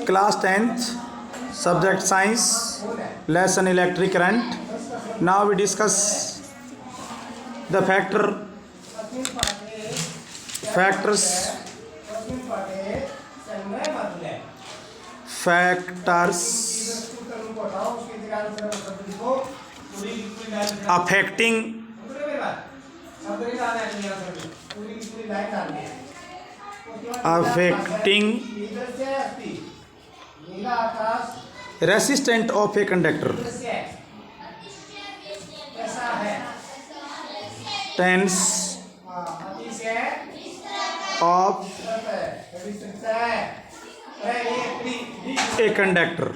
Class 10th, subject science, lesson electric current. Now we discuss the factors affecting resistance of a conductor. Tense of a conductor.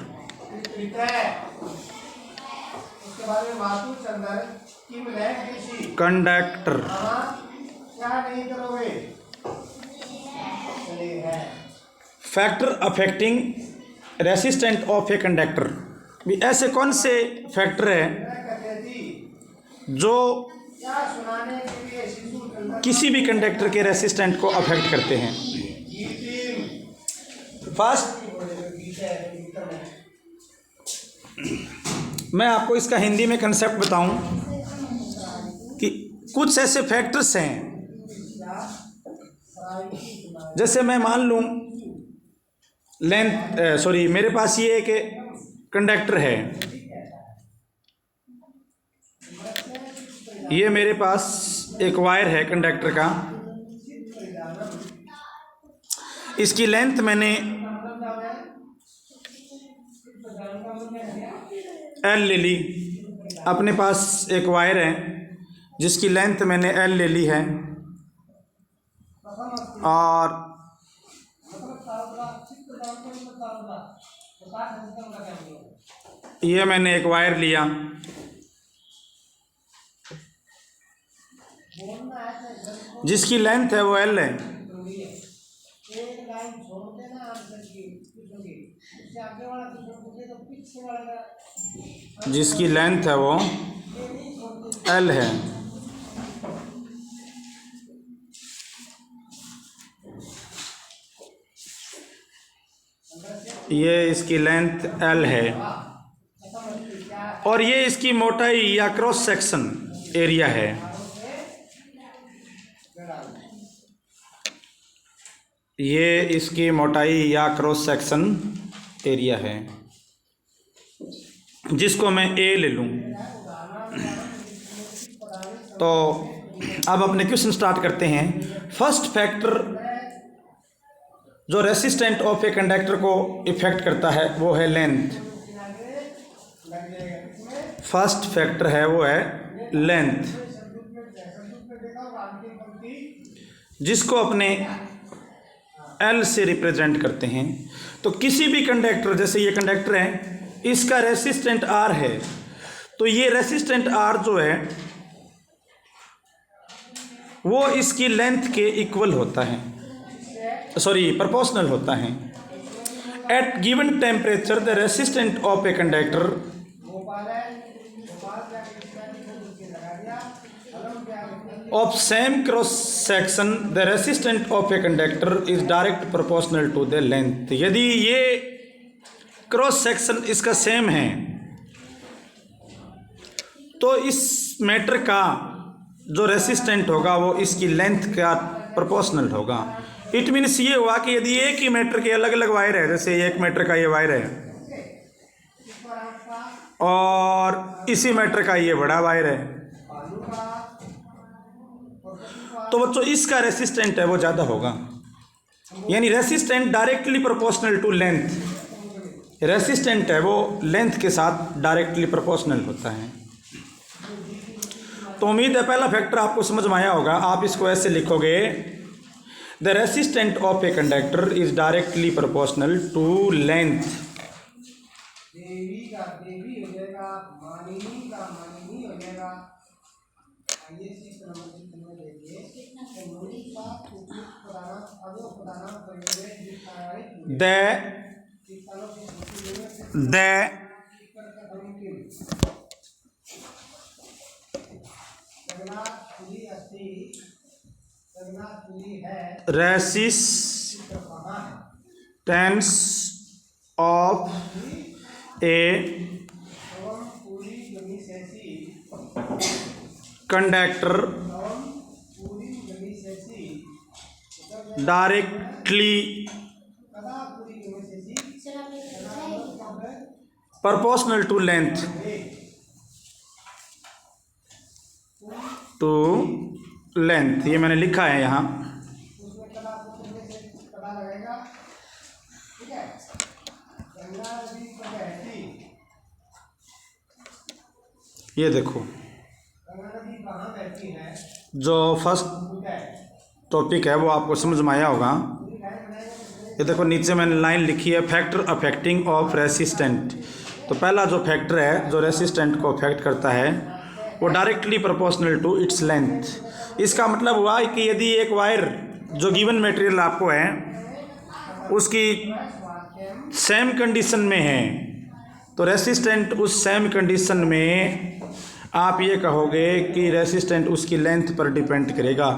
Conductor. Factor affecting resistant of a conductor. भी ऐसे कौन से factor हैं जो किसी भी conductor के resistant को अफेक्ट करते हैं? फर्स्ट, मैं आपको इसका हिंदी में कंसेप्ट बताऊं कि कुछ ऐसे फैक्टर्स हैं, जैसे मैं मान लूं मेरे पास ये एक कंडक्टर है, ये मेरे पास एक वायर है कंडक्टर का, इसकी लेंथ मैंने L ले ली। अपने पास एक वायर है जिसकी लेंथ मैंने L ले ली है, और ये मैंने एक वायर लिया, जिसकी लेंथ है वो L है, जिसकी लेंथ है वो L है। ये इसकी लेंथ L है, और ये इसकी मोटाई या क्रॉस सेक्शन एरिया है। ये इसकी मोटाई या क्रॉस सेक्शन एरिया है, जिसको मैं A ले लूँ। तो अब अपने क्वेश्चन स्टार्ट करते हैं। फर्स्ट फैक्टर जो रेसिस्टेंट ऑफ ए कंडक्टर को इफेक्ट करता है वो है लेंथ। फर्स्ट फैक्टर है वो है लेंथ, जिसको अपने L से रिप्रेजेंट करते हैं। तो किसी भी कंडक्टर, जैसे ये कंडक्टर है, इसका रेसिस्टेंट R है, तो ये रेसिस्टेंट R जो है वो इसकी लेंथ के इक्वल होता है, प्रोपोर्शनल होता है। At given temperature the resistant of a conductor of same cross section the resistant of a conductor is direct proportional to the length. यदि ये क्रॉस सेक्शन इसका सेम है तो इस मैटर का जो रेसिस्टेंट होगा वो इसकी लेंथ का प्रोपोर्शनल होगा। इट मीन्स ये हुआ कि यदि एक ही मीटर के अलग अलग वायर है, जैसे एक मीटर का ये वायर है और इसी मीटर का ये बड़ा वायर है, तो बच्चों इसका रेसिस्टेंट है वो ज़्यादा होगा। यानी resistant directly proportional to length. Resistant है वो लेंथ के साथ डायरेक्टली प्रोपोर्शनल होता है। तो उम्मीद है पहला फैक्टर आपको समझ में आया होगा। आप इसको ऐसे लिखोगे, the resistant of a conductor is directly proportional to length. Resistance of a conductor directly proportional to length ये मैंने लिखा है यहाँ। ये देखो जो फर्स्ट टॉपिक है वो आपको समझ में आया होगा। ये देखो नीचे मैंने लाइन लिखी है, फैक्टर अफेक्टिंग ऑफ रेसिस्टेंट। तो पहला जो फैक्टर है जो रेसिस्टेंट को अफेक्ट करता है वो directly proportional to its length. इसका मतलब हुआ कि यदि एक वायर जो गिवन मटेरियल आपको है उसकी सेम कंडीशन में है तो रेसिस्टेंट उस सेम कंडीशन में आप ये कहोगे कि रेसिस्टेंट उसकी लेंथ पर डिपेंड करेगा।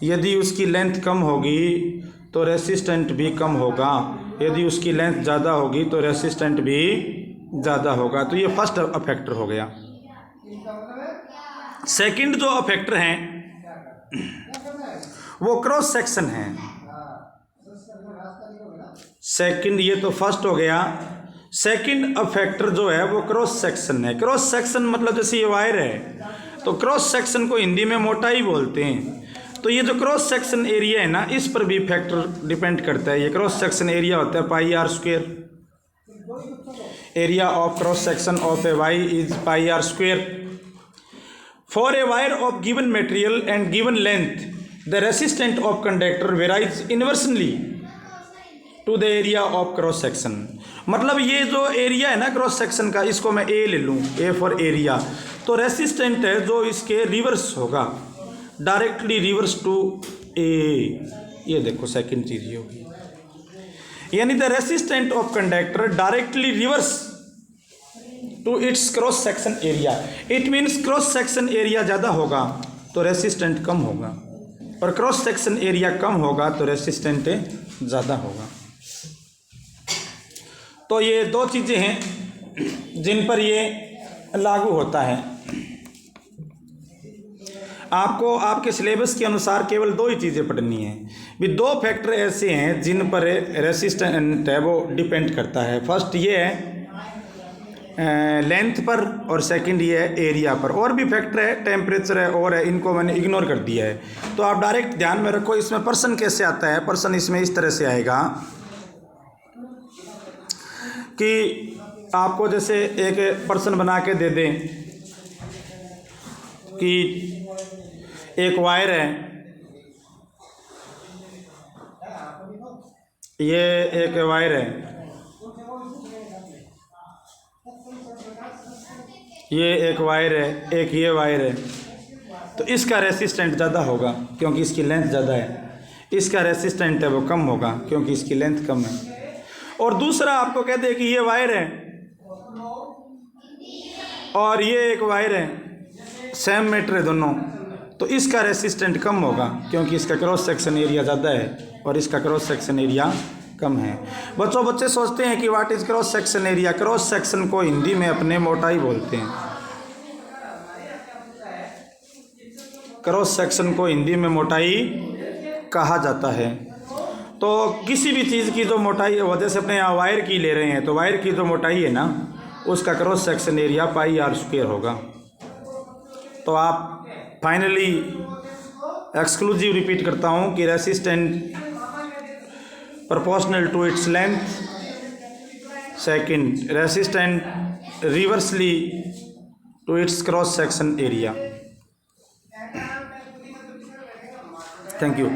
यदि उसकी लेंथ कम होगी तो रेसिस्टेंट भी कम होगा, यदि उसकी लेंथ ज़्यादा होगी तो रेसिस्टेंट भी ज़्यादा होगा। तो ये फर्स्ट अफेक्टर हो गया। सेकंड जो अफेक्टर हैं वो क्रॉस सेक्शन है। सेकंड, ये तो फर्स्ट हो गया। सेकंड अफेक्टर जो है वो क्रॉस सेक्शन है। क्रॉस सेक्शन मतलब जैसे ये वायर है तो क्रॉस सेक्शन को हिंदी में मोटाई बोलते हैं। तो ये जो क्रॉस सेक्शन एरिया है ना इस पर भी फैक्टर डिपेंड करता है। ये क्रॉस सेक्शन एरिया होता है pi r square. Area of cross section of a wire is pi r square. For a wire of given material and given length the resistant of conductor varies inversely to the area of cross section. मतलब ये जो area है ना cross section का, इसको मैं ए ले लूँ, ए फॉर एरिया, तो रेसिस्टेंट है जो इसके रिवर्स होगा, डायरेक्टली रिवर्स टू ए। ये देखो सेकंड चीज ये होगी, यानी the resistant of conductor directly reverse to its cross section area. It means cross section area ज़्यादा होगा तो रेसिस्टेंट कम होगा, और क्रॉस सेक्शन एरिया कम होगा तो रेसिस्टेंट ज़्यादा होगा। तो ये दो चीज़ें हैं जिन पर ये लागू होता है। आपको आपके सिलेबस के अनुसार केवल दो ही चीज़ें पढ़नी है। भी दो फैक्टर ऐसे हैं जिन पर रेसिस्टेंट है वो डिपेंड करता है। फर्स्ट ये है लेंथ पर, और सेकंड ये है एरिया पर। और भी फैक्टर है, टेम्परेचर है और है, इनको मैंने इग्नोर कर दिया है। तो आप डायरेक्ट ध्यान में रखो इसमें पर्सन कैसे आता है। पर्सन इसमें इस तरह से आएगा कि आपको जैसे एक पर्सन बना के दे दें कि एक वायर है, ये एक वायर है, ये एक वायर है, एक ये वायर है, तो इसका रेसिस्टेंट ज़्यादा होगा क्योंकि इसकी लेंथ ज़्यादा है। इसका रेसिस्टेंट है वो कम होगा क्योंकि इसकी लेंथ कम है। और दूसरा आपको कह दे कि ये वायर है और ये एक वायर है, सेम मीटर है दोनों, तो इसका रेसिस्टेंट कम होगा क्योंकि इसका क्रॉस सेक्शन एरिया ज़्यादा है और इसका क्रॉस सेक्शन एरिया कम है। बच्चे सोचते हैं कि what is cross section area. Cross section को हिंदी में अपने मोटाई बोलते हैं। क्रॉस सेक्शन को हिंदी में मोटाई कहा जाता है। तो किसी भी चीज़ की जो मोटाई है, जैसे अपने यहाँ वायर की ले रहे हैं तो वायर की जो मोटाई है ना उसका cross section area pi r square होगा। तो आप फाइनली एक्सक्लूसिव रिपीट करता हूँ कि resistant proportional to its length, second resistant reversely to its cross section area. Thank you.